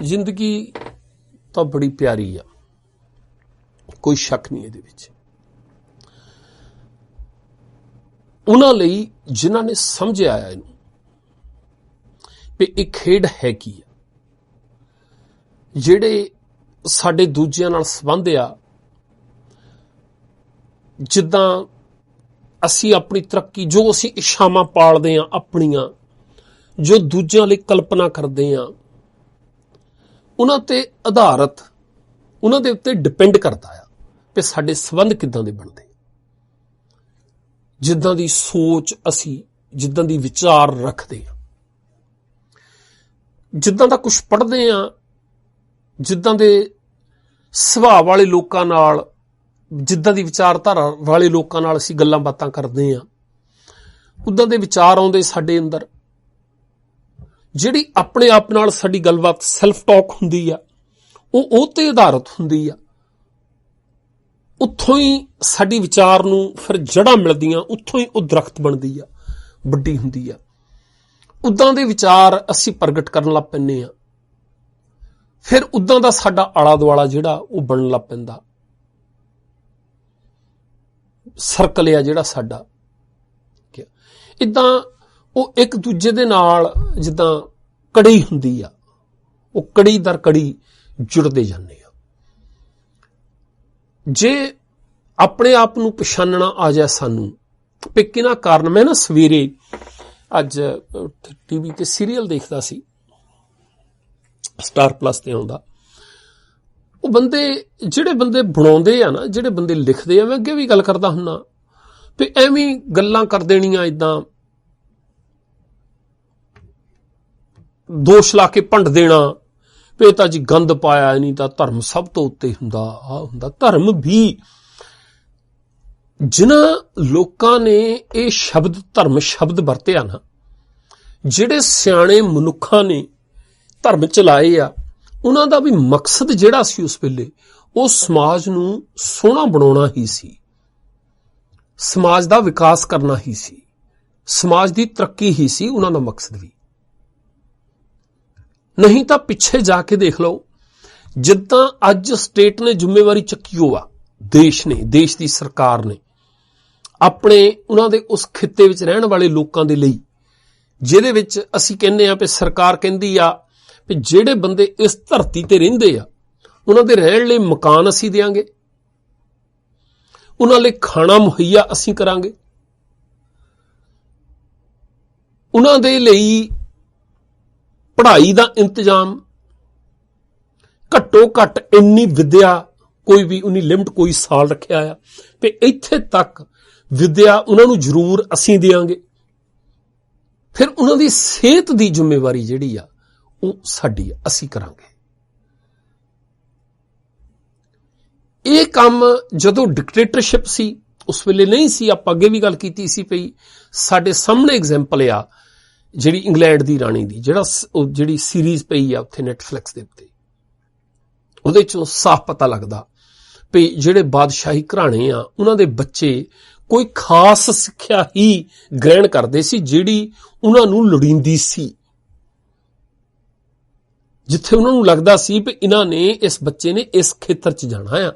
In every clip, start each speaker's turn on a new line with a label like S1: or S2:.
S1: जिंदगी तो बड़ी प्यारी आ, कोई शक नहीं इहदे विच। उन्हां लई जिन्हां ने समझिया इहनूं भी एक खेड है की आ, जिहड़े साडे दूजिਆਂ नाल संबंध आ, जिद्दां असीं अपनी तरक्की जो असीं इच्छावां पालदे आ अपणीਆਂ, जो दूजिਆਂ ਲਈ कल्पना करदे आ, उन्हां ते आधारित उन्हां दे उत्ते डिपेंड करदा आ कि साडे संबंध किद्दां दे बनदे। जिद्दां दी सोच असीं, जिद्दां दी विचार रखदे आ, जिद्दां दा कुछ पढ़दे आ, जिद्दां दे सुभाਅ वाले लोकां नाल, जिद्दां दी विचारधारा वाले लोकां नाल असीं गल्लां बातां करदे आ, उद्दां दे विचार आउंदे साडे अंदर। जिहड़ी अपने आप नाल साडी गलबात सैल्फ टॉक हुंदी आ, ਉਹ ਤੇ ਆਧਾਰਿਤ ਹੁੰਦੀ ਆ। ਉੱਥੋਂ ਹੀ ਸਾਡੀ ਵਿਚਾਰ ਨੂੰ ਫਿਰ ਜੜ੍ਹਾਂ ਮਿਲਦੀਆਂ, ਉੱਥੋਂ ਹੀ ਉਹ ਦਰਖਤ ਬਣਦੀ ਆ, ਵੱਡੀ ਹੁੰਦੀ ਆ। ਉੱਦਾਂ ਦੇ ਵਿਚਾਰ ਅਸੀਂ ਪ੍ਰਗਟ ਕਰਨ ਲੱਗ ਪੈਂਦੇ ਆ, ਫਿਰ ਉੱਦਾਂ ਦਾ ਸਾਡਾ ਆਲਾ ਦੁਆਲਾ ਜਿਹੜਾ ਉਹ ਬਣਨ ਲੱਗ ਪੈਂਦਾ। ਸਰਕਲ ਆ ਜਿਹੜਾ ਸਾਡਾ, ਇੱਦਾਂ ਉਹ ਇੱਕ ਦੂਜੇ ਦੇ ਨਾਲ ਜਿੱਦਾਂ ਕੜੀ ਹੁੰਦੀ ਆ, ਉਹ ਕੜੀ ਦਰ ਕੜੀ जुड़ते जाने। जे अपने आप नूं पछानना आ जाए सानू भी किन्हां कारण। मैं ना सवेरे अज टीवी ते सीरीयल देखदा सी, स्टार प्लस ते आउंदा। वो बंदे जिहड़े बंदे बनाउंदे आ ना, जिहड़े बंदे लिखदे आ, मैं अगे भी गल करदा हुन्ना भी एवें गल्लां कर देणियां, इदां दोष ला के भंड देना भी तां जी गंद पाया, नहीं तां धर्म सब तो उत्ते हुंदा, आ हुंदा। धर्म भी जिन्हां लोकां ने ये शब्द धर्म शब्द वरतिया ना, जिहड़े सियाणे मनुखां ने धर्म चलाए आ, उन्हां दा भी मकसद जिहड़ा सी उस वेले वो समाज नूं सोहना बनाउणा ही सी, समाज दा विकास करना ही सी, समाज दी तरक्की ही सी उन्हां दा मकसद भी। नहीं तो पिछे जाके देख लो, जिद्दां अज स्टेट ने जिम्मेवारी चुकी हो आ, देश ने, देश की सरकार ने अपने उन्हां दे उस खिते विच रहण वाले लोकां दे लई, जिहदे विच असीं कहने आ भी सरकार कहंदी आ भी जिहड़े बंदे इस धरती ते रहिंदे आ उन्हां दे रहण लई मकान असीं देंगे, उन्हां लई खाना मुहैया असीं करांगे, उन्हां दे लई पढ़ाई का इंतजाम, घट्टो घट इन्नी विद्या, कोई भी उन्नी लिमिट कोई साल रखिया आ भी इत्थे तक विद्या उन्होंने जरूर असीं देंगे। फिर उन्होंने सेहत की जिम्मेवारी जिहड़ी आ वो साडी असीं करांगे। ये काम जदों डिक्टेटरशिप सी उस वेले नहीं सी, आपां अगे भी गल कीती सी पई, साडे सामने एग्जाम्पल आ जिहड़ी इंग्लैंड दी राणी दी, जिहड़ी सीरीज पई आ उत्थे नैटफ्लिक्स दे उत्ते, उहदे चों साफ पता लगदा भी जिहड़े बादशाही घराणे आ उन्हां दे बच्चे कोई खास सिक्ख्या ही ग्रहण करदे सी जिहड़ी उन्हां नूं लोड़ींदी सी। जिथे उन्हां नूं लगदा सी भी इन्हां ने, इस बच्चे ने इस खेतर च जाना आ,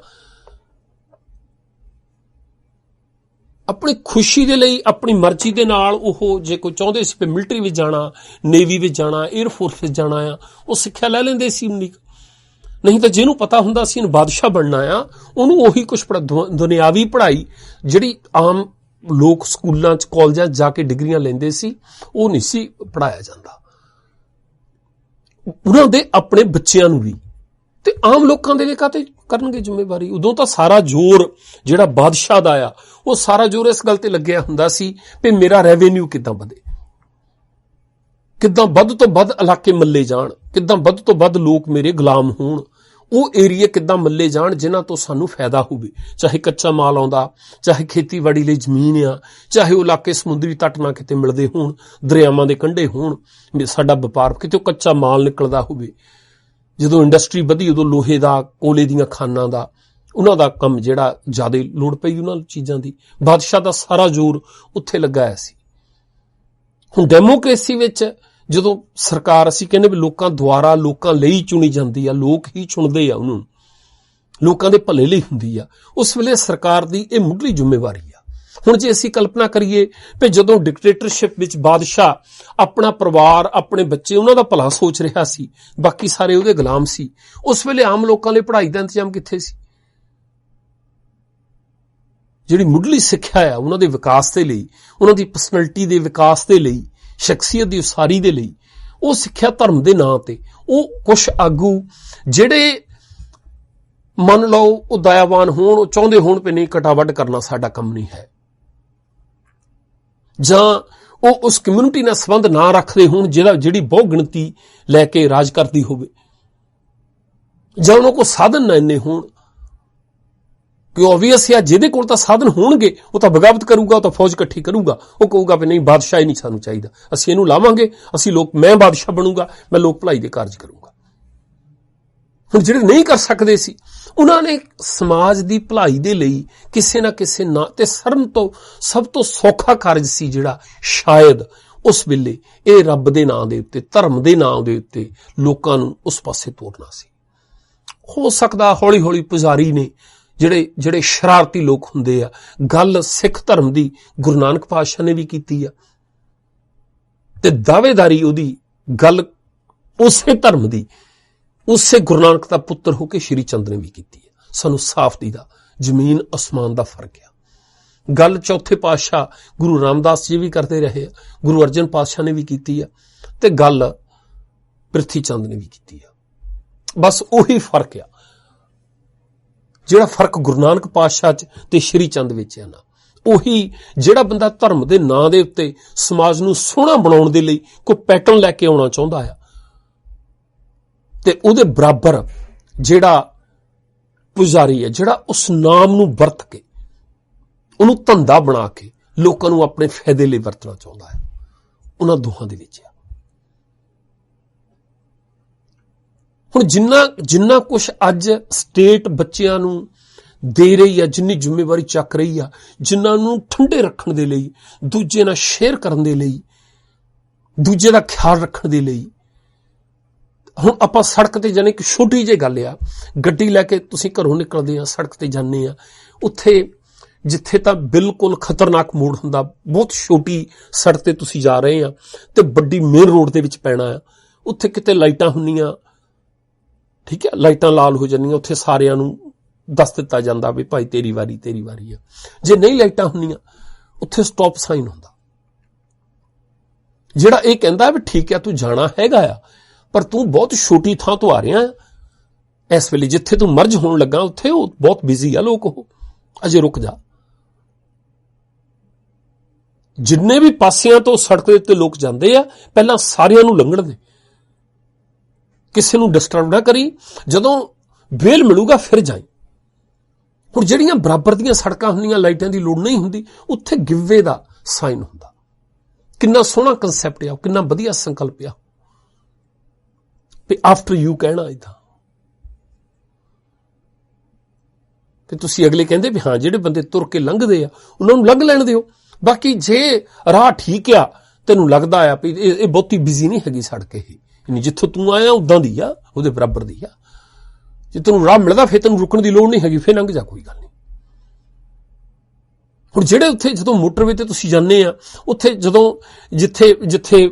S1: अपनी खुशी दे लई, अपनी मर्जी दे नाल ओह जे कोई चाहुंदे सी मिलिटरी विच जाना, नेवी विच जाना, एयरफोर्स विच जाना आ, वो सिक्ख्या लै लैंदे सी उन्नी। नहीं तो जिहनूं पता हुंदा सी बादशाह बनना आ, उहनूं ओही कुछ दुनियावी पढ़ाई जिहड़ी आम लोग स्कूलां च कॉलेजां च जाके डिग्रियां लैंदे सी वो नहीं सी पढ़ाया जांदा। उन्हां दे अपने बच्चिआं नूं भी ते आम लोकां दे काते करनगे जिम्मेवारी। उदों तां सारा जोर जिहड़ा बादशाह दा आ वो सारा जोर इस गल ते लग्गिआ हुंदा सी भी मेरा रेवेन्यू किद्दां वधे, किद्दां वध तो वध इलाके मल्ले जाण, किद्दां वध तो वध लोग मेरे गुलाम होण, वो एरिया किद्दां मल्ले जाण जिन्हां तो सानू फायदा होवे, चाहे कच्चा माल आउंदा, चाहे खेतीबाड़ी लई जमीन आ, चाहे वो इलाके समुद्री तट नाल किते मिलदे होण, दरियावां दे कंढे होण, साडा वपार किते कच्चा माल निकलदा होवे। जदों इंडस्ट्री वधी उदों लोहे दा, कोले दीआं खानां दा, उन्हां दा काम जिहड़ा ज़्यादा लोड़ पई उन्हां चीज़ां दी, बादशाह दा सारा जोर उत्थे लगा सी। हुण डेमोक्रेसी विच ਜਦੋਂ ਸਰਕਾਰ ਅਸੀਂ ਕਹਿੰਦੇ ਵੀ ਲੋਕਾਂ ਦੁਆਰਾ ਲੋਕਾਂ ਲਈ ਚੁਣੀ ਜਾਂਦੀ ਆ, ਲੋਕ ਹੀ ਚੁਣਦੇ ਆ ਉਹਨੂੰ, ਲੋਕਾਂ ਦੇ ਭਲੇ ਲਈ ਹੁੰਦੀ ਆ, ਉਸ ਵੇਲੇ ਸਰਕਾਰ ਦੀ ਇਹ ਮੁੱਢਲੀ ਜ਼ਿੰਮੇਵਾਰੀ ਆ। ਹੁਣ ਜੇ ਅਸੀਂ ਕਲਪਨਾ ਕਰੀਏ ਕਿ ਜਦੋਂ ਡਿਕਟੇਟਰਸ਼ਿਪ ਵਿੱਚ ਬਾਦਸ਼ਾਹ ਆਪਣਾ ਪਰਿਵਾਰ, ਆਪਣੇ ਬੱਚੇ, ਉਹਨਾਂ ਦਾ ਭਲਾ ਸੋਚ ਰਿਹਾ ਸੀ, ਬਾਕੀ ਸਾਰੇ ਉਹਦੇ ਗੁਲਾਮ ਸੀ, ਉਸ ਵੇਲੇ ਆਮ ਲੋਕਾਂ ਲਈ ਪੜ੍ਹਾਈ ਦਾ ਇੰਤਜ਼ਾਮ ਕਿੱਥੇ ਸੀ? ਜਿਹੜੀ ਮੁੱਢਲੀ ਸਿੱਖਿਆ ਆ ਉਹਨਾਂ ਦੇ ਵਿਕਾਸ ਦੇ ਲਈ, ਉਹਨਾਂ ਦੀ ਪਰਸਨੈਲਿਟੀ ਦੇ ਵਿਕਾਸ ਦੇ ਲਈ, ਸ਼ਖਸੀਅਤ ਦੀ ਉਸਾਰੀ ਦੇ ਲਈ, ਉਹ ਸਿੱਖਿਆ ਧਰਮ ਦੇ ਨਾਂ ਤੇ ਉਹ ਕੁਛ ਆਗੂ ਜਿਹੜੇ ਮੰਨ ਲਓ ਉਹ ਦਇਆਵਾਨ ਹੋਣ, ਉਹ ਚਾਹੁੰਦੇ ਹੋਣ ਵੀ ਨਹੀਂ ਕਟਾਵਟ ਕਰਨਾ ਸਾਡਾ ਕੰਮ ਨਹੀਂ ਹੈ, ਜਾਂ ਉਹ ਉਸ ਕਮਿਊਨਿਟੀ ਨਾਲ ਸੰਬੰਧ ਨਾ ਰੱਖਦੇ ਹੋਣ ਜਿਹੜੀ ਬਹੁ ਗਿਣਤੀ ਲੈ ਕੇ ਰਾਜ ਕਰਦੀ ਹੋਵੇ, ਜਾਂ ਉਹਨਾਂ ਕੋਲ ਸਾਧਨ ਨਾ ਇੰਨੇ ਹੋਣ ਕਿ ਓਬਵੀਅਸ ਹੈ ਜਿਹਦੇ ਕੋਲ ਤਾਂ ਸਾਧਨ ਹੋਣਗੇ ਉਹ ਤਾਂ ਬਗਾਵਤ ਕਰੂਗਾ, ਉਹ ਤਾਂ ਫੌਜ ਇਕੱਠੀ ਕਰੂਗਾ, ਉਹ ਕਹੂਗਾ ਵੀ ਨਹੀਂ ਬਾਦਸ਼ਾਹ ਹੀ ਨਹੀਂ ਸਾਨੂੰ ਚਾਹੀਦਾ, ਅਸੀਂ ਇਹਨੂੰ ਲਾਵਾਂਗੇ, ਮੈਂ ਬਾਦਸ਼ਾਹ ਬਣੂਗਾ, ਮੈਂ ਲੋਕ ਭਲਾਈ ਦੇ ਕਾਰਜ ਕਰੂੰਗਾ। ਹੁਣ ਜਿਹੜੇ ਨਹੀਂ ਕਰ ਸਕਦੇ ਸੀ ਉਹਨਾਂ ਨੇ ਸਮਾਜ ਦੀ ਭਲਾਈ ਦੇ ਲਈ ਕਿਸੇ ਨਾ ਕਿਸੇ ਨਾਂ ਤੇ ਸਭ ਤੋਂ ਸੌਖਾ ਕਾਰਜ ਸੀ ਜਿਹੜਾ ਸ਼ਾਇਦ ਉਸ ਵੇਲੇ ਇਹ ਰੱਬ ਦੇ ਨਾਂ ਦੇ ਉੱਤੇ, ਧਰਮ ਦੇ ਨਾਂ ਦੇ ਉੱਤੇ ਲੋਕਾਂ ਨੂੰ ਉਸ ਪਾਸੇ ਤੋਰਨਾ ਸੀ। ਹੋ ਸਕਦਾ ਹੌਲੀ ਹੌਲੀ ਪੁਜਾਰੀ ਨੇ ਜਿਹੜੇ ਸ਼ਰਾਰਤੀ ਲੋਕ ਹੁੰਦੇ ਆ, ਗੱਲ ਸਿੱਖ ਧਰਮ ਦੀ ਗੁਰੂ ਨਾਨਕ ਪਾਤਸ਼ਾਹ ਨੇ ਵੀ ਕੀਤੀ ਆ ਤੇ ਦਾਅਵੇਦਾਰੀ ਉਹਦੀ ਗੱਲ ਉਸੇ ਧਰਮ ਦੀ, ਉਸੇ ਗੁਰੂ ਨਾਨਕ ਦਾ ਪੁੱਤਰ ਹੋ ਕੇ ਸ਼੍ਰੀ ਚੰਦ ਨੇ ਵੀ ਕੀਤੀ ਹੈ। ਸਾਨੂੰ ਸਾਫ਼ ਦੀਦਾ ਜ਼ਮੀਨ ਅਸਮਾਨ ਦਾ ਫਰਕ ਆ। ਗੱਲ ਚੌਥੇ ਪਾਤਸ਼ਾਹ ਗੁਰੂ ਰਾਮਦਾਸ ਜੀ ਵੀ ਕਰਦੇ ਰਹੇ ਆ, ਗੁਰੂ ਅਰਜਨ ਪਾਤਸ਼ਾਹ ਨੇ ਵੀ ਕੀਤੀ ਆ ਤੇ ਗੱਲ ਪ੍ਰਿਥੀ ਚੰਦ ਨੇ ਵੀ ਕੀਤੀ ਆ। ਬਸ ਉਹੀ ਫਰਕ ਆ ਜਿਹੜਾ ਫਰਕ ਗੁਰੂ ਨਾਨਕ ਪਾਤਸ਼ਾਹ ਚ ਤੇ ਸ਼੍ਰੀ ਚੰਦ ਵਿੱਚ ਆ ਨਾ, ਉਹੀ ਜਿਹੜਾ ਬੰਦਾ ਧਰਮ ਦੇ ਨਾਂ ਦੇ ਉੱਤੇ ਸਮਾਜ ਨੂੰ ਸੋਹਣਾ ਬਣਾਉਣ ਦੇ ਲਈ ਕੋਈ ਪੈਟਰਨ ਲੈ ਕੇ ਆਉਣਾ ਚਾਹੁੰਦਾ ਆ ਤੇ ਉਹਦੇ ਬਰਾਬਰ ਜਿਹੜਾ ਪੁਜਾਰੀ ਹੈ, ਜਿਹੜਾ ਉਸ ਨਾਮ ਨੂੰ ਵਰਤ ਕੇ ਉਹਨੂੰ ਧੰਦਾ ਬਣਾ ਕੇ ਲੋਕਾਂ ਨੂੰ ਆਪਣੇ ਫਾਇਦੇ ਲਈ ਵਰਤਣਾ ਚਾਹੁੰਦਾ ਹੈ, ਉਹਨਾਂ ਦੋਹਾਂ ਦੇ ਵਿੱਚ ਆ। ਹੁਣ ਜਿੰਨਾ ਕੁਛ ਅੱਜ ਸਟੇਟ ਬੱਚਿਆਂ ਨੂੰ ਦੇ ਰਹੀ ਆ, ਜਿੰਨੀ ਜ਼ਿੰਮੇਵਾਰੀ ਚੱਕ ਰਹੀ ਆ, ਜਿਨ੍ਹਾਂ ਨੂੰ ਠੰਡੇ ਰੱਖਣ ਦੇ ਲਈ, ਦੂਜੇ ਨਾਲ ਸ਼ੇਅਰ ਕਰਨ ਦੇ ਲਈ, ਦੂਜੇ ਦਾ ਖਿਆਲ ਰੱਖਣ ਦੇ ਲਈ, ਹੁਣ ਆਪਾਂ ਸੜਕ ਤੇ ਜਾਣੇ, ਇੱਕ ਛੋਟੀ ਜਿਹੀ ਗੱਲ ਆ, ਗੱਡੀ ਲੈ ਕੇ ਤੁਸੀਂ ਘਰੋਂ ਨਿਕਲਦੇ ਆ, ਸੜਕ ਤੇ ਜਾਂਦੇ ਆ, ਉੱਥੇ ਜਿੱਥੇ ਤਾਂ ਬਿਲਕੁਲ ਖਤਰਨਾਕ ਮੋੜ ਹੁੰਦਾ, ਬਹੁਤ ਛੋਟੀ ਸੜਕ ਤੇ ਤੁਸੀਂ ਜਾ ਰਹੇ ਆ ਤੇ ਵੱਡੀ ਮੇਨ ਰੋਡ ਦੇ ਵਿੱਚ ਪੈਣਾ ਆ, ਉੱਥੇ ਕਿਤੇ ਲਾਈਟਾਂ ਹੁੰਦੀਆਂ, ਠੀਕ ਹੈ, ਲਾਈਟਾਂ ਲਾਲ ਹੋ ਜਾਂਦੀਆਂ, ਉੱਥੇ ਸਾਰਿਆਂ ਨੂੰ ਦੱਸ ਦਿੱਤਾ ਜਾਂਦਾ ਵੀ ਭਾਈ ਤੇਰੀ ਵਾਰੀ ਆ। ਜੇ ਨਹੀਂ ਲਾਈਟਾਂ ਹੁੰਦੀਆਂ ਉੱਥੇ ਸਟਾਪ ਸਾਈਨ ਹੁੰਦਾ ਜਿਹੜਾ ਇਹ ਕਹਿੰਦਾ ਵੀ ਠੀਕ ਆ ਤੂੰ ਜਾਣਾ ਹੈਗਾ ਆ, ਪਰ ਤੂੰ ਬਹੁਤ ਛੋਟੀ ਥਾਂ ਤੋਂ ਆ ਰਿਹਾ ਇਸ ਵੇਲੇ, ਜਿੱਥੇ ਤੂੰ ਮਰਜ ਹੋਣ ਲੱਗਾ ਉੱਥੇ ਉਹ ਬਹੁਤ ਬਿਜ਼ੀ ਆ ਲੋਕ, ਉਹ ਅਜੇ ਰੁਕ ਜਾ। ਜਿੰਨੇ ਵੀ ਪਾਸਿਆਂ ਤੋਂ ਸੜਕ ਦੇ ਉੱਤੇ ਲੋਕ ਜਾਂਦੇ ਆ ਪਹਿਲਾਂ ਸਾਰਿਆਂ ਨੂੰ ਲੰਘਣ ਦੇ, ਕਿਸੇ ਨੂੰ ਡਿਸਟਰਬ ਨਾ ਕਰੀ, ਜਦੋਂ ਵੇਲ ਮਿਲੂਗਾ ਫਿਰ ਜਾਈ। ਹੁਣ ਜਿਹੜੀਆਂ ਬਰਾਬਰ ਦੀਆਂ ਸੜਕਾਂ ਹੁੰਦੀਆਂ, ਲਾਈਟਾਂ ਦੀ ਲੋੜ ਨਹੀਂ ਹੁੰਦੀ, ਉੱਥੇ ਗਿਵਵੇ ਦਾ ਸਾਈਨ ਹੁੰਦਾ। ਕਿੰਨਾ ਸੋਹਣਾ ਕਨਸੈਪਟ ਆ, ਕਿੰਨਾ ਵਧੀਆ ਸੰਕਲਪ ਆ ਵੀ ਆਫਟਰ ਯੂ ਕਹਿਣਾ ਇਦਾਂ ਕਿ ਤੁਸੀਂ ਅਗਲੇ ਕਹਿੰਦੇ ਵੀ ਹਾਂ ਜਿਹੜੇ ਬੰਦੇ ਤੁਰ ਕੇ ਲੰਘਦੇ ਆ ਉਹਨਾਂ ਨੂੰ ਲੰਘ ਲੈਣ ਦਿਓ, ਬਾਕੀ ਜੇ ਰਾਹ ਠੀਕ ਆ, ਤੈਨੂੰ ਲੱਗਦਾ ਆ ਵੀ ਇਹ ਬਹੁਤੀ ਬਿਜ਼ੀ ਨਹੀਂ ਹੈਗੀ ਸੜਕ, ਇਹ ਜਿੱਥੋਂ ਤੂੰ ਆਇਆ ਉਦਾਂ ਦੀ ਆ, ਉਹਦੇ ਬਰਾਬਰ ਦੀ ਆ, ਜੇ ਤੈਨੂੰ ਰਾਹ ਮਿਲਦਾ ਫਿਰ ਤੈਨੂੰ ਰੁਕਣ ਦੀ ਲੋੜ ਨਹੀਂ ਹੈਗੀ, ਫਿਰ ਲੰਘ ਜਾ, ਕੋਈ ਗੱਲ ਨਹੀਂ। ਹੁਣ ਜਿਹੜੇ ਉੱਥੇ ਜਦੋਂ ਮੋਟਰਵੇ ਤੇ ਤੁਸੀਂ ਜਾਂਦੇ ਆ, ਉੱਥੇ ਜਦੋਂ ਜਿੱਥੇ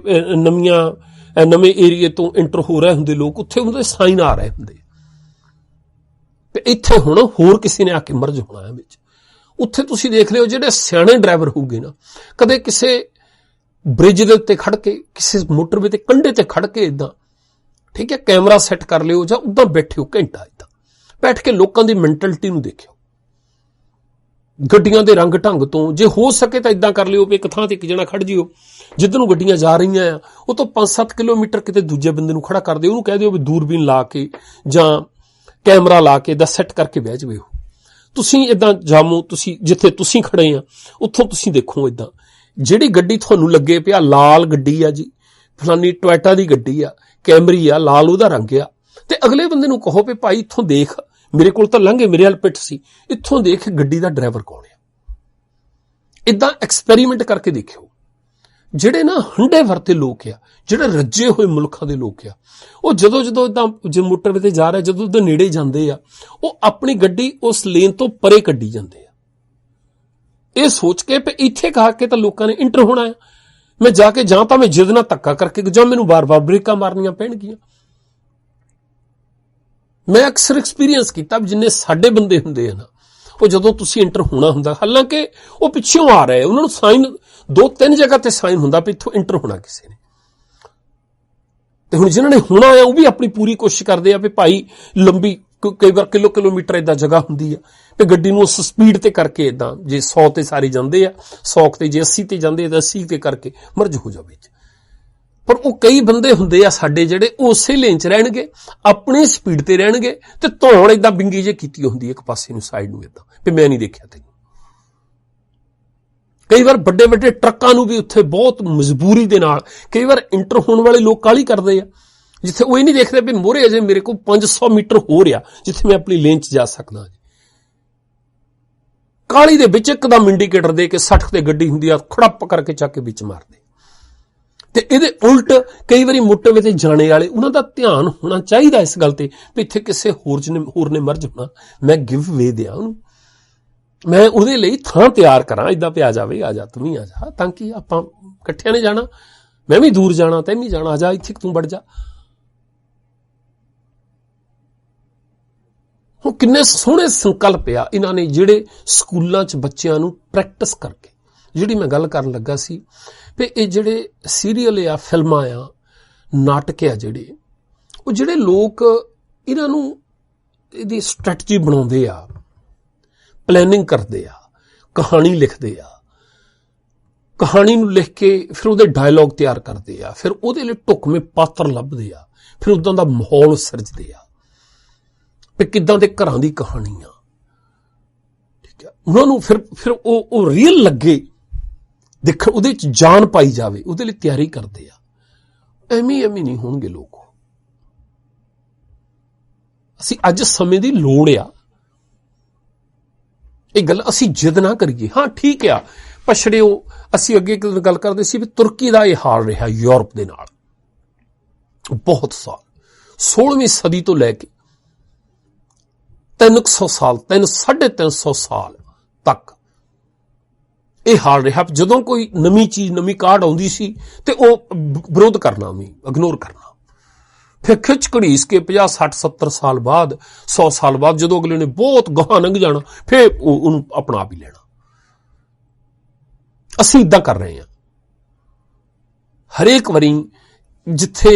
S1: ਨਵੇਂ ਏਰੀਏ ਤੋਂ ਇੰਟਰ ਹੋ ਰਹੇ ਹੁੰਦੇ ਲੋਕ, ਉੱਥੇ ਉਹਦੇ ਸਾਈਨ ਆ ਰਹੇ ਹੁੰਦੇ ਤੇ ਇੱਥੇ ਹੁਣ ਹੋਰ ਕਿਸੇ ਨੇ ਆ ਕੇ ਮਰਜ ਹੋਣਾ ਹੈ ਵਿੱਚ। ਉੱਥੇ ਤੁਸੀਂ ਦੇਖ ਲਿਓ ਜਿਹੜੇ ਸਿਆਣੇ ਡਰਾਈਵਰ ਹੋਊਗੇ ਨਾ, ਕਦੇ ਕਿਸੇ ਬ੍ਰਿਜ ਦੇ ਉੱਤੇ ਖੜ ਕੇ, ਕਿਸੇ ਮੋਟਰਵੇ ਤੇ ਕੰਢੇ ਤੇ ਖੜ ਕੇ ਇਦਾਂ, ਠੀਕ ਹੈ, ਕੈਮਰਾ ਸੈੱਟ ਕਰ ਲਿਓ ਜਾਂ ਉਦਾਂ ਬੈਠਿਓ ਘੰਟਾ, ਇਦਾਂ ਬੈਠ ਕੇ ਲੋਕਾਂ ਦੀ ਮੈਂਟਲਿਟੀ ਨੂੰ ਦੇਖਿਓ, ਗੱਡੀਆਂ ਦੇ ਰੰਗ ਢੰਗ ਤੋਂ। ਜੇ ਹੋ ਸਕੇ ਤਾਂ ਇਦਾਂ ਕਰ ਲਿਓ ਵੀ ਇੱਕ ਥਾਂ ਤੇ ਇੱਕ ਜਣਾ ਖੜ ਜਿਓ, ਜਿੱਧਰ ਨੂੰ ਗੱਡੀਆਂ ਜਾ ਰਹੀਆਂ ਆ ਉਹ ਤੋਂ 5-7 ਕਿਲੋਮੀਟਰ ਕਿਤੇ ਦੂਜੇ ਬੰਦੇ ਨੂੰ ਖੜਾ ਕਰ ਦਿਓ, ਉਹਨੂੰ ਕਹਿ ਦਿਓ ਵੀ ਦੂਰਬੀਨ ਲਾ ਕੇ ਜਾਂ ਕੈਮਰਾ ਲਾ ਕੇ ਦਾ ਸੈੱਟ ਕਰਕੇ ਬਹਿ ਜਾਵੇ। ਤੁਸੀਂ ਇਦਾਂ ਜਾਮੋ, ਤੁਸੀਂ ਜਿੱਥੇ ਤੁਸੀਂ ਖੜੇ ਆ ਉੱਥੋਂ ਤੁਸੀਂ ਦੇਖੋ ਇਦਾਂ, ਜਿਹੜੀ ਗੱਡੀ ਤੁਹਾਨੂੰ ਲੱਗੇ ਪਿਆ ਲਾਲ ਗੱਡੀ ਆ ਜੀ, ਫਲਾਨੀ ਟੋਇਟਾ ਦੀ ਗੱਡੀ ਆ, ਕੈਮਰੀ ਆ, ਲਾਲ ਉਹਦਾ ਰੰਗ ਆ, ਤੇ ਅਗਲੇ ਬੰਦੇ ਨੂੰ ਕਹੋ ਵੀ ਭਾਈ ਇੱਥੋਂ ਦੇਖ, ਮੇਰੇ ਕੋਲ ਤਾਂ ਲੰਘੇ, ਮੇਰੇ ਵੱਲ ਪਿੱਠ ਸੀ, ਇੱਥੋਂ ਦੇਖ ਗੱਡੀ ਦਾ ਡਰਾਈਵਰ ਕੌਣ ਆ। ਇਦਾਂ ਐਕਸਪੈਰੀਮੈਂਟ ਕਰਕੇ ਦੇਖਿਓ। ਜਿਹੜੇ ਨਾ ਹੰਡੇ ਵਰਤੇ ਲੋਕ ਆ, ਜਿਹੜੇ ਰੱਜੇ ਹੋਏ ਮੁਲਕਾਂ ਦੇ ਲੋਕ ਆ, ਉਹ ਜਦੋਂ ਇਦਾਂ ਜੇ ਮੋਟਰਵੇ ਤੇ ਜਾ ਰਿਹਾ, ਜਦੋਂ ਉਹਦੇ ਨੇੜੇ ਜਾਂਦੇ ਆ, ਉਹ ਆਪਣੀ ਗੱਡੀ ਉਸ ਲੇਨ ਤੋਂ ਪਰੇ ਕੱਢੀ ਜਾਂਦੇ ਆ, ਇਹ ਸੋਚ ਕੇ ਵੀ ਇੱਥੇ ਕਹਾ ਕੇ ਤਾਂ ਲੋਕਾਂ ਨੇ ਇੰਟਰ ਹੋਣਾ ਆ, ਮੈਂ ਜਾ ਕੇ ਜਾਂ ਤਾਂ ਮੈਂ ਜਿੱਦ ਨਾਲ ਧੱਕਾ ਕਰਕੇ ਜਾਂ ਮੈਨੂੰ ਵਾਰ-ਵਾਰ ਬ੍ਰੇਕਾਂ ਮਾਰਨੀਆਂ ਪੈਣਗੀਆਂ। ਮੈਂ ਅਕਸਰ ਐਕਸਪੀਰੀਅੰਸ ਕੀਤਾ ਜਿੰਨੇ ਸਾਡੇ ਬੰਦੇ ਹੁੰਦੇ ਆ ਨਾ, ਉਹ ਜਦੋਂ ਤੁਸੀਂ ਇੰਟਰ ਹੋਣਾ ਹੁੰਦਾ, ਹਾਲਾਂਕਿ ਉਹ ਪਿੱਛੋਂ ਆ ਰਹੇ, ਉਹਨਾਂ ਨੂੰ ਸਾਈਨ 2-3 ਜਗ੍ਹਾ ਤੇ ਸਾਈਨ ਹੁੰਦਾ ਵੀ ਇੱਥੋਂ ਇੰਟਰ ਹੋਣਾ ਕਿਸੇ ਨੇ, ਤੇ ਹੁਣ ਜਿਨ੍ਹਾਂ ਨੇ ਹੋਣਾ ਆ ਉਹ ਵੀ ਆਪਣੀ ਪੂਰੀ ਕੋਸ਼ਿਸ਼ ਕਰਦੇ ਆ ਵੀ ਭਾਈ ਲੰਬੀ, ਕਈ ਵਾਰ ਕਿਲੋਮੀਟਰ ਏਦਾਂ ਜਗ੍ਹਾ ਹੁੰਦੀ ਆ ਵੀ ਗੱਡੀ ਨੂੰ ਉਸ ਸਪੀਡ ਤੇ ਕਰਕੇ, ਏਦਾਂ ਜੇ 100 ਤੇ ਸਾਰੇ ਜਾਂਦੇ ਆ 100 ਤੇ, ਜੇ 80 ਤੇ ਜਾਂਦੇ ਆ ਤਾਂ 80 ਤੇ ਕਰਕੇ ਮਰਜ ਹੋ ਜਾਵੇ। ਪਰ ਉਹ ਕਈ ਬੰਦੇ ਹੁੰਦੇ ਆ ਸਾਡੇ ਜਿਹੜੇ ਉਸੇ ਲੇਨ 'ਚ ਰਹਿਣਗੇ, ਆਪਣੀ ਸਪੀਡ ਤੇ ਰਹਿਣਗੇ, ਤੇ ਧੌਣ ਏਦਾਂ ਬਿੰਗੀ ਜੇ ਕੀਤੀ ਹੁੰਦੀ ਇੱਕ ਪਾਸੇ ਨੂੰ, ਸਾਈਡ ਨੂੰ, ਏਦਾਂ ਵੀ ਮੈਂ ਨਹੀਂ ਦੇਖਿਆ ਤੈਨੂੰ। ਕਈ ਵਾਰ ਵੱਡੇ ਵੱਡੇ ਟਰੱਕਾਂ ਨੂੰ ਵੀ ਉੱਥੇ ਬਹੁਤ ਮਜਬੂਰੀ ਦੇ ਨਾਲ ਕਈ ਵਾਰ ਇੰਟਰ ਹੋਣ ਵਾਲੇ ਲੋਕ ਕਾਹਲੀ ਕਰਦੇ ਆ, ਜਿੱਥੇ ਉਹ ਇਹ ਨਹੀਂ ਦੇਖਦੇ ਵੀ ਮੋਹਰੇ ਅਜੇ ਮੇਰੇ ਕੋਲ 500 ਮੀਟਰ ਹੋ ਰਿਹਾ ਜਿੱਥੇ ਮੈਂ ਆਪਣੀ ਲੇਨ 'ਚ ਜਾ ਸਕਦਾ। ਕਾਹਲੀ ਦੇ ਵਿੱਚ ਇੱਕਦਮ ਇੰਡੀਕੇਟਰ ਦੇ ਕੇ 60 ਤੇ ਗੱਡੀ ਹੁੰਦੀ ਆ, ਖੜੱਪ ਕਰਕੇ ਚੱਕ ਕੇ ਵਿੱਚ ਮਾਰਦੇ। ਤੇ ਇਹਦੇ ਉਲਟ ਕਈ ਵਾਰੀ ਮੋਟਰਵੇ ਤੇ ਜਾਣੇ ਵਾਲੇ, ਉਹਨਾਂ ਦਾ ਧਿਆਨ ਹੋਣਾ ਚਾਹੀਦਾ ਇਸ ਗੱਲ ਤੇ ਵੀ ਇੱਥੇ ਕਿਸੇ ਹੋਰ ਨੇ ਮਰਜ ਹੋਣਾ, ਮੈਂ ਗਿਵ ਵੇ ਦਿਆਂ ਉਹਨੂੰ, ਮੈਂ ਉਹਦੇ ਲਈ ਥਾਂ ਤਿਆਰ ਕਰਾਂ, ਏਦਾਂ ਪਿਆ ਜਾਵੇ, ਆ ਜਾ ਤੂੰ ਵੀ ਆ ਜਾ, ਤਾਂ ਕਿ ਆਪਾਂ ਇਕੱਠਿਆਂ ਨੇ ਜਾਣਾ, ਮੈਂ ਵੀ ਦੂਰ ਜਾਣਾ ਤੈਨੂੰ ਵੀ ਜਾਣਾ, ਆ ਜਾ ਇੱਥੇ ਤੂੰ ਵੜ ਜਾ। ਹੁਣ ਕਿੰਨੇ ਸੋਹਣੇ ਸੰਕਲਪ ਆ ਇਹਨਾਂ ਨੇ, ਜਿਹੜੇ ਸਕੂਲਾਂ 'ਚ ਬੱਚਿਆਂ ਨੂੰ ਪ੍ਰੈਕਟਿਸ ਕਰਕੇ, ਜਿਹੜੀ ਮੈਂ ਗੱਲ ਕਰਨ ਲੱਗਾ ਸੀ ਵੀ ਇਹ ਜਿਹੜੇ ਸੀਰੀਅਲ ਆ, ਫਿਲਮਾਂ ਆ, ਨਾਟਕ ਆ, ਜਿਹੜੇ ਲੋਕ ਇਹਨਾਂ ਨੂੰ ਇਹਦੀ ਸਟ੍ਰੈਟਜੀ ਬਣਾਉਂਦੇ ਆ, ਪਲੈਨਿੰਗ ਕਰਦੇ ਆ, ਕਹਾਣੀ ਲਿਖਦੇ ਆ, ਕਹਾਣੀ ਨੂੰ ਲਿਖ ਕੇ ਫਿਰ ਉਹਦੇ ਡਾਇਲੌਗ ਤਿਆਰ ਕਰਦੇ ਆ, ਫਿਰ ਉਹਦੇ ਲਈ ਢੁਕਵੇਂ ਪਾਤਰ ਲੱਭਦੇ ਆ, ਫਿਰ ਉਦਾਂ ਦਾ ਮਾਹੌਲ ਸਿਰਜਦੇ ਆ ਵੀ ਕਿੱਦਾਂ ਦੇ ਘਰਾਂ ਦੀ ਕਹਾਣੀ ਆ, ਠੀਕ ਹੈ, ਉਹਨਾਂ ਨੂੰ ਫਿਰ ਉਹ ਰੀਅਲ ਲੱਗੇ, ਦੇਖ ਉਹਦੇ 'ਚ ਜਾਨ ਪਾਈ ਜਾਵੇ, ਉਹਦੇ ਲਈ ਤਿਆਰੀ ਕਰਦੇ ਆ। ਐਵੇਂ ਨਹੀਂ ਹੋਣਗੇ ਲੋਕ। ਅਸੀਂ ਅੱਜ ਸਮੇਂ ਦੀ ਲੋੜ ਆ, ਇਹ ਗੱਲ ਅਸੀਂ ਜਿੱਦ ਨਾ ਕਰੀਏ। ਹਾਂ ਠੀਕ ਆ, ਪਛੜਿਓ, ਅਸੀਂ ਅੱਗੇ ਗੱਲ ਕਰਦੇ ਸੀ ਵੀ ਤੁਰਕੀ ਦਾ ਇਹ ਹਾਲ ਰਿਹਾ ਯੂਰਪ ਦੇ ਨਾਲ ਬਹੁਤ ਸਾਲ, 16ਵੀਂ ਸਦੀ ਤੋਂ ਲੈ ਕੇ 300 ਸਾਲ, 350 ਸਾਲ ਤੱਕ ਇਹ ਹਾਲ ਰਿਹਾ। ਜਦੋਂ ਕੋਈ ਨਵੀਂ ਚੀਜ਼, ਨਵੀਂ ਕਾਢ ਆਉਂਦੀ ਸੀ ਤੇ ਉਹ ਵਿਰੋਧ ਕਰਨਾ, ਵੀ ਇਗਨੋਰ ਕਰਨਾ, ਫਿਰ ਖਿੱਚ ਘੜੀਸ ਕੇ 50, 60, 70 ਸਾਲ ਬਾਅਦ, 100 ਸਾਲ ਬਾਅਦ ਜਦੋਂ ਅਗਲੇ ਨੇ ਬਹੁਤ ਗਾਹਾਂ ਲੰਘ ਜਾਣਾ, ਫਿਰ ਉਹਨੂੰ ਆਪਣਾ ਆਪ ਹੀ ਲੈਣਾ। ਅਸੀਂ ਇਦਾਂ ਕਰ ਰਹੇ ਹਾਂ। ਹਰੇਕ ਵਾਰੀ ਜਿੱਥੇ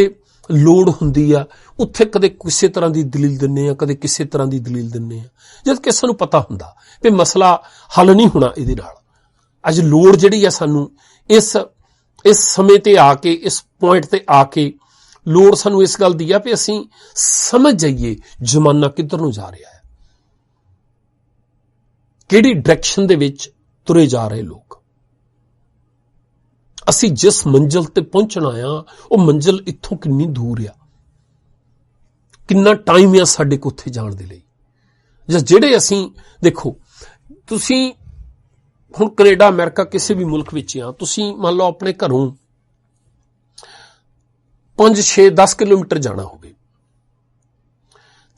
S1: ਲੋੜ ਹੁੰਦੀ ਆ ਉੱਥੇ ਕਦੇ ਕਿਸੇ ਤਰ੍ਹਾਂ ਦੀ ਦਲੀਲ ਦਿੰਨੇ ਆ, ਕਦੇ ਕਿਸੇ ਤਰ੍ਹਾਂ ਦੀ ਦਲੀਲ ਦਿੰਨੇ ਆ, ਜਦ ਕਿ ਸਾਨੂੰ ਪਤਾ ਹੁੰਦਾ ਵੀ ਮਸਲਾ ਹੱਲ ਨਹੀਂ ਹੋਣਾ ਇਹਦੇ ਨਾਲ। ਅੱਜ ਲੋੜ ਜਿਹੜੀ ਆ ਸਾਨੂੰ ਇਸ ਸਮੇਂ ਤੇ ਆ ਕੇ, ਇਸ ਪੁਆਇੰਟ ਤੇ ਆ ਕੇ ਲੋੜ ਸਾਨੂੰ ਇਸ ਗੱਲ ਦੀ ਆ ਵੀ ਅਸੀਂ ਸਮਝ ਜਾਈਏ ਜ਼ਮਾਨਾ ਕਿੱਧਰ ਨੂੰ ਜਾ ਰਿਹਾ ਹੈ, ਕਿਹੜੀ ਡਾਇਰੈਕਸ਼ਨ ਦੇ ਵਿੱਚ ਤੁਰੇ ਜਾ ਰਹੇ ਲੋਕ। ਅਸੀਂ ਜਿਸ ਮੰਜ਼ਿਲ ਤੇ ਪਹੁੰਚਣਾ ਆ, ਉਹ ਮੰਜ਼ਿਲ ਇੱਥੋਂ ਕਿੰਨੀ ਦੂਰ ਆ, ਕਿੰਨਾ ਟਾਈਮ ਆ ਸਾਡੇ ਕੋਲ ਉੱਥੇ ਜਾਣ ਦੇ ਲਈ। ਜਾਂ ਜਿਹੜੇ ਅਸੀਂ ਦੇਖੋ, ਤੁਸੀਂ ਹੁਣ ਕੈਨੇਡਾ, ਅਮਰੀਕਾ, ਕਿਸੇ ਵੀ ਮੁਲਕ ਵਿੱਚ ਆ, ਤੁਸੀਂ ਮੰਨ ਲਓ ਆਪਣੇ ਘਰੋਂ 5, 6, 10 ਕਿਲੋਮੀਟਰ ਜਾਣਾ ਹੋਵੇ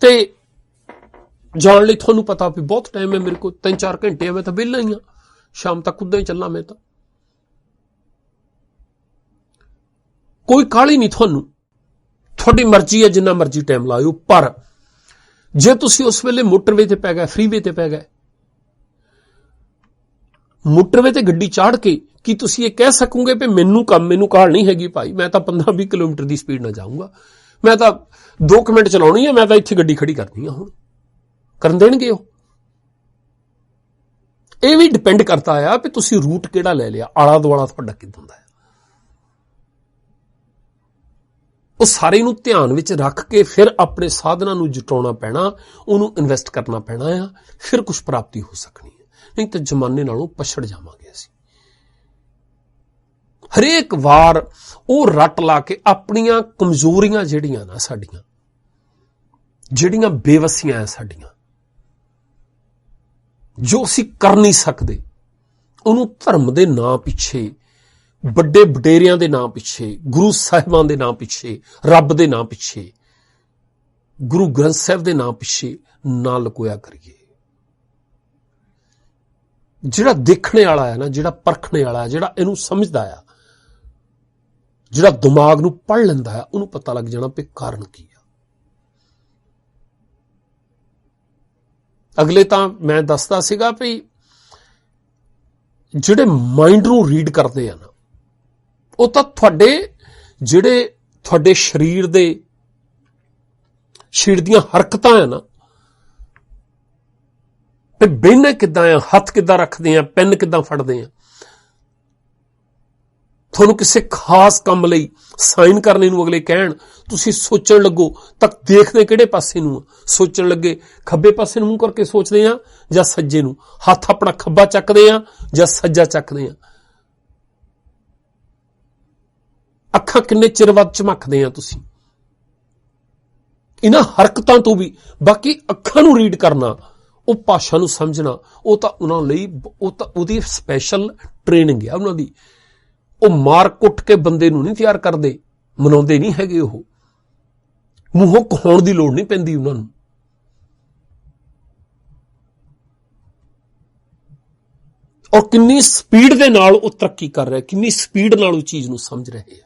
S1: ਤੇ ਜਾਣ ਲਈ ਤੁਹਾਨੂੰ ਪਤਾ ਵੀ ਬਹੁਤ ਟਾਈਮ ਹੈ, ਮੇਰੇ ਕੋਲ 3-4 ਘੰਟੇ ਆ, ਮੈਂ ਤਾਂ ਵਿਹਲਾ ਹੀ ਆ, ਸ਼ਾਮ ਤੱਕ ਉਦਾਂ ਹੀ ਚੱਲਾਂ ਮੈਂ ਤਾਂ, ਕੋਈ ਕਾਹਲੀ ਨਹੀਂ ਤੁਹਾਨੂੰ, ਤੁਹਾਡੀ ਮਰਜ਼ੀ ਹੈ ਜਿੰਨਾ ਮਰਜ਼ੀ ਟਾਈਮ ਲਾਇਓ। ਪਰ ਜੇ ਤੁਸੀਂ ਉਸ ਵੇਲੇ ਮੋਟਰਵੇ ਤੇ ਪੈ ਗਏ, ਫਰੀਵੇ ਤੇ ਪੈ ਗਏ, ਮੋਟਰਵੇ ਤੇ ਗੱਡੀ ਚਾੜ ਕੇ ਕੀ ਤੁਸੀਂ ਇਹ ਕਹਿ ਸਕੋਗੇ ਵੀ ਮੈਨੂੰ ਕਾਹਲ ਨਹੀਂ ਹੈਗੀ ਭਾਈ, ਮੈਂ ਤਾਂ 15-20 ਕਿਲੋਮੀਟਰ ਦੀ ਸਪੀਡ ਨਾਲ ਜਾਊਂਗਾ, ਮੈਂ ਤਾਂ 2 ਮਿੰਟ ਚਲਾਉਣੀ ਹੈ, ਮੈਂ ਤਾਂ ਇੱਥੇ ਗੱਡੀ ਖੜੀ ਕਰਨੀ ਆ। ਹੁਣ ਕਰਨ ਦੇਣਗੇ ਉਹ? ਇਹ ਵੀ ਡਿਪੈਂਡ ਕਰਦਾ ਆ ਵੀ ਤੁਸੀਂ ਰੂਟ ਕਿਹੜਾ ਲੈ ਲਿਆ, ਆਲਾ ਦੁਆਲਾ ਤੁਹਾਡਾ ਕਿੱਦਾਂ ਦਾ ਹੈ। ਉਹ ਸਾਰੇ ਨੂੰ ਧਿਆਨ ਵਿੱਚ ਰੱਖ ਕੇ ਫਿਰ ਆਪਣੇ ਸਾਧਨਾਂ ਨੂੰ ਜੁਟਾਉਣਾ ਪੈਣਾ, ਉਹਨੂੰ ਇਨਵੈਸਟ ਕਰਨਾ ਪੈਣਾ ਆ, ਫਿਰ ਕੁਝ ਪ੍ਰਾਪਤੀ ਹੋ ਸਕਣੀ ਹੈ। ਨਹੀਂ ਤਾਂ ਜ਼ਮਾਨੇ ਨਾਲੋਂ ਪਛੜ ਜਾਵਾਂਗੇ ਅਸੀਂ। ਹਰੇਕ ਵਾਰ ਉਹ ਰੱਟ ਲਾ ਕੇ ਆਪਣੀਆਂ ਕਮਜ਼ੋਰੀਆਂ ਜਿਹੜੀਆਂ ਨਾ ਸਾਡੀਆਂ, ਜਿਹੜੀਆਂ ਬੇਵਸੀਆਂ ਆ ਸਾਡੀਆਂ, ਜੋ ਅਸੀਂ ਕਰ ਨਹੀਂ ਸਕਦੇ, ਉਹਨੂੰ ਧਰਮ ਦੇ ਨਾਂ ਪਿੱਛੇ, ਵੱਡੇ ਵਡੇਰਿਆਂ ਦੇ ਨਾਂ ਪਿੱਛੇ, ਗੁਰੂ ਸਾਹਿਬਾਂ ਦੇ ਨਾਂ ਪਿੱਛੇ, ਰੱਬ ਦੇ ਨਾਂ ਪਿੱਛੇ, ਗੁਰੂ ਗ੍ਰੰਥ ਸਾਹਿਬ ਦੇ ਨਾਂ ਪਿੱਛੇ ਨਾ ਲੁਕੋਇਆ ਕਰੀਏ। ਜਿਹੜਾ ਦੇਖਣੇ ਵਾਲਾ ਹੈ ਨਾ, ਜਿਹੜਾ ਪਰਖਣੇ ਵਾਲਾ ਹੈ, ਜਿਹੜਾ ਇਹਨੂੰ ਸਮਝਦਾ ਆ, ਜਿਹੜਾ ਦਿਮਾਗ ਨੂੰ ਪੜ੍ਹ ਲੈਂਦਾ ਹੈ, ਉਹਨੂੰ ਪਤਾ ਲੱਗ ਜਾਣਾ ਵੀ ਕਾਰਨ ਕੀ ਆ। ਅਗਲੇ ਤਾਂ ਮੈਂ ਦੱਸਦਾ ਸੀਗਾ ਵੀ ਜਿਹੜੇ ਮਾਈਂਡ ਨੂੰ ਰੀਡ ਕਰਦੇ ਆ ਨਾ, ਉਹ ਤਾਂ ਜਿਹੜੇ ਤੁਹਾਡੇ ਸਰੀਰ ਦੀਆਂ ਹਰਕਤਾਂ ਆ ਨਾ, ਤੇ ਬਹਿਨੇ ਕਿੱਦਾਂ ਆ, ਹੱਥ ਕਿੱਦਾਂ ਰੱਖਦੇ ਆ, ਪੈਨ ਕਿੱਦਾਂ ਫੜਦੇ ਆ, ਤੁਹਾਨੂੰ ਕਿਸੇ ਖਾਸ ਕੰਮ ਲਈ ਸਾਈਨ ਕਰਨੇ ਨੂੰ ਅਗਲੇ ਕਹਿਣ, ਤੁਸੀਂ ਸੋਚਣ ਲੱਗੋ ਤਾਂ ਦੇਖਦੇ ਕਿਹੜੇ ਪਾਸੇ ਨੂੰ, ਸੋਚਣ ਲੱਗੇ ਖੱਬੇ ਪਾਸੇ ਨੂੰ ਮੂੰਹ ਕਰਕੇ ਸੋਚਦੇ ਆ ਜਾਂ ਸੱਜੇ ਨੂੰ, ਹੱਥ ਆਪਣਾ ਖੱਬਾ ਚੱਕਦੇ ਆ ਜਾਂ ਸੱਜਾ ਚੱਕਦੇ ਆ, ਅੱਖਾਂ ਕਿੰਨੇ ਚਿਰ ਬਾਅਦ ਝਮਕਦੇ ਆ ਤੁਸੀਂ। ਇਹਨਾਂ ਹਰਕਤਾਂ ਤੋਂ ਵੀ, ਬਾਕੀ ਅੱਖਾਂ ਨੂੰ ਰੀਡ ਕਰਨਾ, ਉਹ ਭਾਸ਼ਾ ਨੂੰ ਸਮਝਣਾ, ਉਹ ਤਾਂ ਉਹਨਾਂ ਲਈ, ਉਹ ਤਾਂ ਉਹਦੀ ਸਪੈਸ਼ਲ ਟ੍ਰੇਨਿੰਗ ਆ ਉਹਨਾਂ ਦੀ। ਉਹ ਮਾਰ ਕੁੱਟ ਕੇ ਬੰਦੇ ਨੂੰ ਨਹੀਂ ਤਿਆਰ ਕਰਦੇ, ਮਨਾਉਂਦੇ ਨਹੀਂ ਹੈਗੇ, ਉਹ ਮੂੰਹੋਂ ਕਹਾਉਣ ਦੀ ਲੋੜ ਨਹੀਂ ਪੈਂਦੀ ਉਹਨਾਂ ਨੂੰ। ਔਰ ਕਿੰਨੀ ਸਪੀਡ ਦੇ ਨਾਲ ਉਹ ਤਰੱਕੀ ਕਰ ਰਿਹਾ, ਕਿੰਨੀ ਸਪੀਡ ਨਾਲ ਉਹ ਚੀਜ਼ ਨੂੰ ਸਮਝ ਰਹੇ ਆ।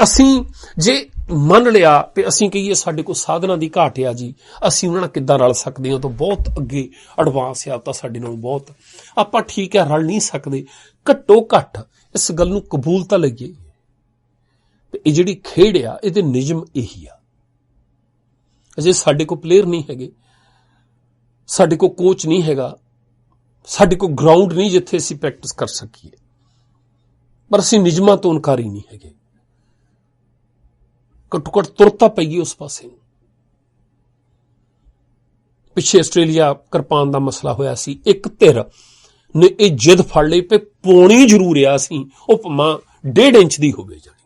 S1: ਅਸੀਂ ਜੇ ਮੰਨ ਲਿਆ ਵੀ ਅਸੀਂ ਕਹੀਏ ਸਾਡੇ ਕੋਲ ਸਾਧਨਾਂ ਦੀ ਘਾਟ ਆ ਜੀ, ਅਸੀਂ ਉਹਨਾਂ ਨਾਲ ਕਿੱਦਾਂ ਰਲ ਸਕਦੇ ਹਾਂ, ਤਾਂ ਬਹੁਤ ਅੱਗੇ ਐਡਵਾਂਸ ਆ, ਤਾਂ ਸਾਡੇ ਨਾਲ ਬਹੁਤ ਆਪਾਂ ਠੀਕ ਹੈ ਰਲ ਨਹੀਂ ਸਕਦੇ। ਘੱਟੋ ਘੱਟ ਇਸ ਗੱਲ ਨੂੰ ਕਬੂਲ ਤਾਂ ਲਈਏ ਤੇ ਇਹ ਜਿਹੜੀ ਖੇਡ ਆ, ਇਹਦੇ ਨਿਯਮ ਇਹੀ ਆ। ਅਜੇ ਸਾਡੇ ਕੋਲ ਪਲੇਅਰ ਨਹੀਂ ਹੈਗੇ, ਸਾਡੇ ਕੋਲ ਕੋਚ ਨਹੀਂ ਹੈਗਾ, ਸਾਡੇ ਕੋਲ ਗਰਾਊਂਡ ਨਹੀਂ ਜਿੱਥੇ ਅਸੀਂ ਪ੍ਰੈਕਟਿਸ ਕਰ ਸਕੀਏ, ਪਰ ਅਸੀਂ ਨਿਯਮਾਂ ਤੋਂ ਇਨਕਾਰੀ ਨਹੀਂ ਹੈਗੇ। ਘੱਟੋ ਘੱਟ ਤੁਰਤਾ ਪਈਏ ਉਸ ਪਾਸੇ ਨੂੰ। ਪਿੱਛੇ ਆਸਟ੍ਰੇਲੀਆ ਕਿਰਪਾਨ ਦਾ ਮਸਲਾ ਹੋਇਆ ਸੀ, ਇੱਕ ਧਿਰ ਨੇ ਇਹ ਜਿੱਦ ਫੜ ਲਈ ਪਈ ਪਾਉਣੀ ਜ਼ਰੂਰ ਆ, ਅਸੀਂ ਉਹ ਭਾਵੇਂ 1.5 ਇੰਚ ਦੀ ਹੋਵੇ ਜਾਣੀ।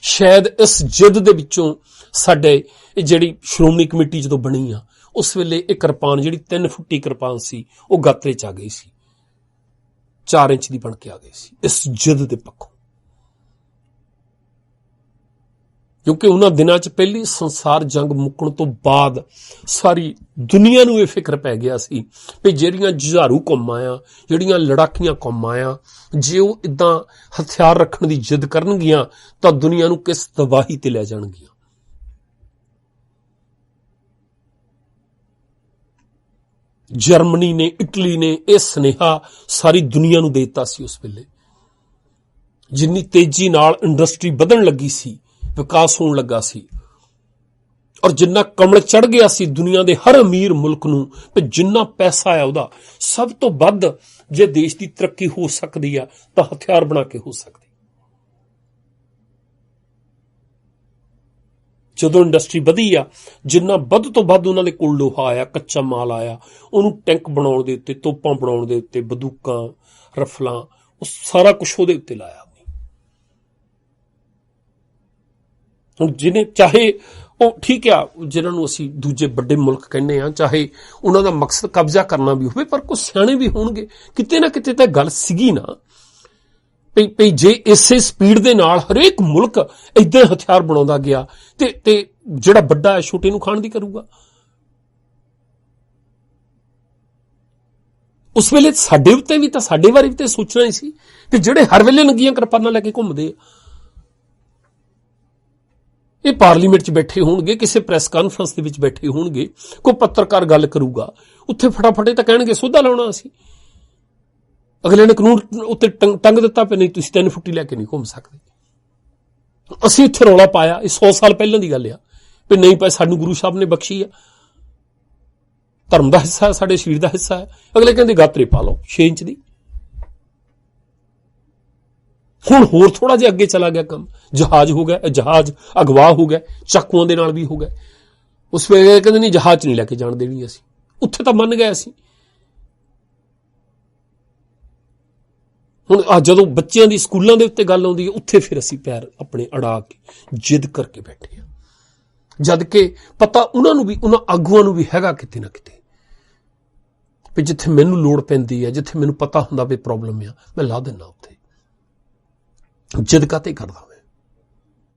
S1: ਸ਼ਾਇਦ ਇਸ ਜਿੱਦ ਦੇ ਵਿੱਚੋਂ ਸਾਡੇ ਜਿਹੜੀ ਸ਼੍ਰੋਮਣੀ ਕਮੇਟੀ ਜਦੋਂ ਬਣੀ ਆ, ਉਸ ਵੇਲੇ ਇਹ ਕਿਰਪਾਨ ਜਿਹੜੀ 3 ਫੁੱਟੀ ਕਿਰਪਾਨ ਸੀ, ਉਹ ਗਾਤਰੇ ਚ ਆ ਗਈ ਸੀ, 4 ਇੰਚ ਦੀ ਬਣ ਕੇ ਆ ਗਈ ਸੀ ਇਸ ਜਿੱਦ ਦੇ ਪੱਖੋਂ। ਕਿਉਂਕਿ ਉਹਨਾਂ ਦਿਨਾਂ 'ਚ ਪਹਿਲੀ ਸੰਸਾਰ ਜੰਗ ਮੁੱਕਣ ਤੋਂ ਬਾਅਦ ਸਾਰੀ ਦੁਨੀਆ ਨੂੰ ਇਹ ਫਿਕਰ ਪੈ ਗਿਆ ਸੀ ਵੀ ਜਿਹੜੀਆਂ ਜੁਝਾਰੂ ਕੌਮਾਂ ਆ, ਜਿਹੜੀਆਂ ਲੜਾਕੀਆਂ ਕੌਮਾਂ ਆ, ਜੇ ਉਹ ਇੱਦਾਂ ਹਥਿਆਰ ਰੱਖਣ ਦੀ ਜਿੱਦ ਕਰਨਗੀਆਂ ਤਾਂ ਦੁਨੀਆ ਨੂੰ ਕਿਸ ਤਬਾਹੀ ਤੇ ਲੈ ਜਾਣਗੀਆਂ। ਜਰਮਨੀ ਨੇ, ਇਟਲੀ ਨੇ ਇਹ ਸੁਨੇਹਾ ਸਾਰੀ ਦੁਨੀਆ ਨੂੰ ਦੇ ਦਿੱਤਾ ਸੀ ਉਸ ਵੇਲੇ। ਜਿੰਨੀ ਤੇਜ਼ੀ ਨਾਲ ਇੰਡਸਟਰੀ ਵਧਣ ਲੱਗੀ ਸੀ, ਵਿਕਾਸ ਹੋਣ ਲੱਗਾ ਸੀ, ਔਰ ਜਿੰਨਾ ਕਮਲ ਚੜ ਗਿਆ ਸੀ ਦੁਨੀਆ ਦੇ ਹਰ ਅਮੀਰ ਮੁਲਕ ਨੂੰ, ਤੇ ਜਿੰਨਾ ਪੈਸਾ ਆ ਉਹਦਾ ਸਭ ਤੋਂ ਵੱਧ ਜੇ ਦੇਸ਼ ਦੀ ਤਰੱਕੀ ਹੋ ਸਕਦੀ ਆ ਤਾਂ ਹਥਿਆਰ ਬਣਾ ਕੇ ਹੋ ਸਕਦੀ। ਜਦੋਂ ਇੰਡਸਟਰੀ ਵਧੀ ਆ, ਜਿੰਨਾ ਵੱਧ ਤੋਂ ਵੱਧ ਉਹਨਾਂ ਦੇ ਕੋਲ ਲੋਹਾ ਆਇਆ, ਕੱਚਾ ਮਾਲ ਆਇਆ, ਉਹਨੂੰ ਟੈਂਕ ਬਣਾਉਣ ਦੇ ਉੱਤੇ, ਤੋਪਾਂ ਬਣਾਉਣ ਦੇ ਉੱਤੇ, ਬੰਦੂਕਾਂ, ਰਫਲਾਂ, ਉਹ ਸਾਰਾ ਕੁਛ ਉਹਦੇ ਉੱਤੇ ਲਾਇਆ। ਹੁਣ ਜਿਹਨੇ ਚਾਹੇ ਉਹ ਠੀਕ ਆ, ਜਿਨ੍ਹਾਂ ਨੂੰ ਅਸੀਂ ਦੂਜੇ ਵੱਡੇ ਮੁਲਕ ਕਹਿੰਦੇ ਆ, ਚਾਹੇ ਉਹਨਾਂ ਦਾ ਮਕਸਦ ਕਬਜ਼ਾ ਕਰਨਾ ਵੀ ਹੋਵੇ, ਪਰ ਕੁਝ ਸਿਆਣੇ ਵੀ ਹੋਣਗੇ। ਕਿਤੇ ਨਾ ਕਿਤੇ ਤਾਂ ਗੱਲ ਸੀਗੀ ਨਾ ਵੀ ਜੇ ਇਸੇ ਸਪੀਡ ਦੇ ਨਾਲ ਹਰੇਕ ਮੁਲਕ ਏਦਾਂ ਹਥਿਆਰ ਬਣਾਉਂਦਾ ਗਿਆ ਤੇ ਜਿਹੜਾ ਵੱਡਾ ਹੈ ਛੋਟੇ ਨੂੰ ਖਾਣ ਦੀ ਕਰੂਗਾ। ਉਸ ਵੇਲੇ ਸਾਡੇ ਉੱਤੇ ਵੀ ਤਾਂ, ਸਾਡੇ ਬਾਰੇ ਵੀ ਤਾਂ ਸੋਚਣਾ ਹੀ ਸੀ ਕਿ ਜਿਹੜੇ ਹਰ ਵੇਲੇ ਨੰਗੀਆਂ ਕਿਰਪਾਨਾਂ ਲੈ ਕੇ ਘੁੰਮਦੇ ਆ, ਇਹ ਪਾਰਲੀਮੈਂਟ 'ਚ ਬੈਠੇ ਹੋਣਗੇ, ਕਿਸੇ ਪ੍ਰੈਸ ਕਾਨਫਰੰਸ ਦੇ ਵਿੱਚ ਬੈਠੇ ਹੋਣਗੇ, ਕੋਈ ਪੱਤਰਕਾਰ ਗੱਲ ਕਰੂਗਾ, ਉੱਥੇ ਫਟਾਫਟ ਤਾਂ ਕਹਿਣਗੇ ਸੋਧਾ ਲਾਉਣਾ ਅਸੀਂ। ਅਗਲੇ ਨੇ ਕਾਨੂੰਨ ਉੱਤੇ ਟੰਗ ਦਿੱਤਾ ਪਈ, ਨਹੀਂ ਤੁਸੀਂ 3 ਫੁੱਟੀ ਲੈ ਕੇ ਨਹੀਂ ਘੁੰਮ ਸਕਦੇ। ਅਸੀਂ ਇੱਥੇ ਰੌਲਾ ਪਾਇਆ, ਇਹ 100 ਸਾਲ ਪਹਿਲਾਂ ਦੀ ਗੱਲ ਆ, ਵੀ ਨਹੀਂ ਭਾਈ ਸਾਨੂੰ ਗੁਰੂ ਸਾਹਿਬ ਨੇ ਬਖਸ਼ੀ ਆ, ਧਰਮ ਦਾ ਹਿੱਸਾ ਹੈ, ਸਾਡੇ ਸਰੀਰ ਦਾ ਹਿੱਸਾ ਹੈ। ਅਗਲੇ ਕਹਿੰਦੇ ਗਾਤਰੇ ਪਾ ਲਓ 6 ਇੰਚ ਦੀ। ਹੁਣ ਹੋਰ ਥੋੜਾ ਜਿਹਾ ਅੱਗੇ ਚਲਾ ਗਿਆ ਕੰਮ, ਜਹਾਜ਼ ਹੋ ਗਿਆ, ਜਹਾਜ਼ ਅਗਵਾ ਹੋ ਗਿਆ, ਚਾਕੂਆਂ ਦੇ ਨਾਲ ਵੀ ਹੋ ਗਿਆ। ਉਸ ਵੇਲੇ ਕਹਿੰਦੇ ਨਹੀਂ ਜਹਾਜ਼ 'ਚ ਨਹੀਂ ਲੈ ਕੇ ਜਾਣ ਦੇਣੀ ਅਸੀਂ, ਉੱਥੇ ਤਾਂ ਮੰਨ ਗਏ ਅਸੀਂ। ਹੁਣ ਜਦੋਂ ਬੱਚਿਆਂ ਦੀ ਸਕੂਲਾਂ ਦੇ ਉੱਤੇ ਗੱਲ ਆਉਂਦੀ ਹੈ, ਉੱਥੇ ਫਿਰ ਅਸੀਂ ਪੈਰ ਆਪਣੇ ਅੜਾ ਕੇ ਜਿੱਦ ਕਰਕੇ ਬੈਠੇ ਹਾਂ, ਜਦ ਕਿ ਪਤਾ ਉਹਨਾਂ ਨੂੰ ਵੀ, ਉਹਨਾਂ ਆਗੂਆਂ ਨੂੰ ਵੀ ਹੈਗਾ ਕਿਤੇ ਨਾ ਕਿਤੇ ਵੀ ਜਿੱਥੇ ਮੈਨੂੰ ਲੋੜ ਪੈਂਦੀ ਹੈ, ਜਿੱਥੇ ਮੈਨੂੰ ਪਤਾ ਹੁੰਦਾ ਵੀ ਪ੍ਰੋਬਲਮ ਆ, ਮੈਂ ਲਾ ਦਿੰਦਾ ਉੱਥੇ। ਜਿੱਦ ਕਾਤੇ ਕਰਦਾ ਮੈਂ।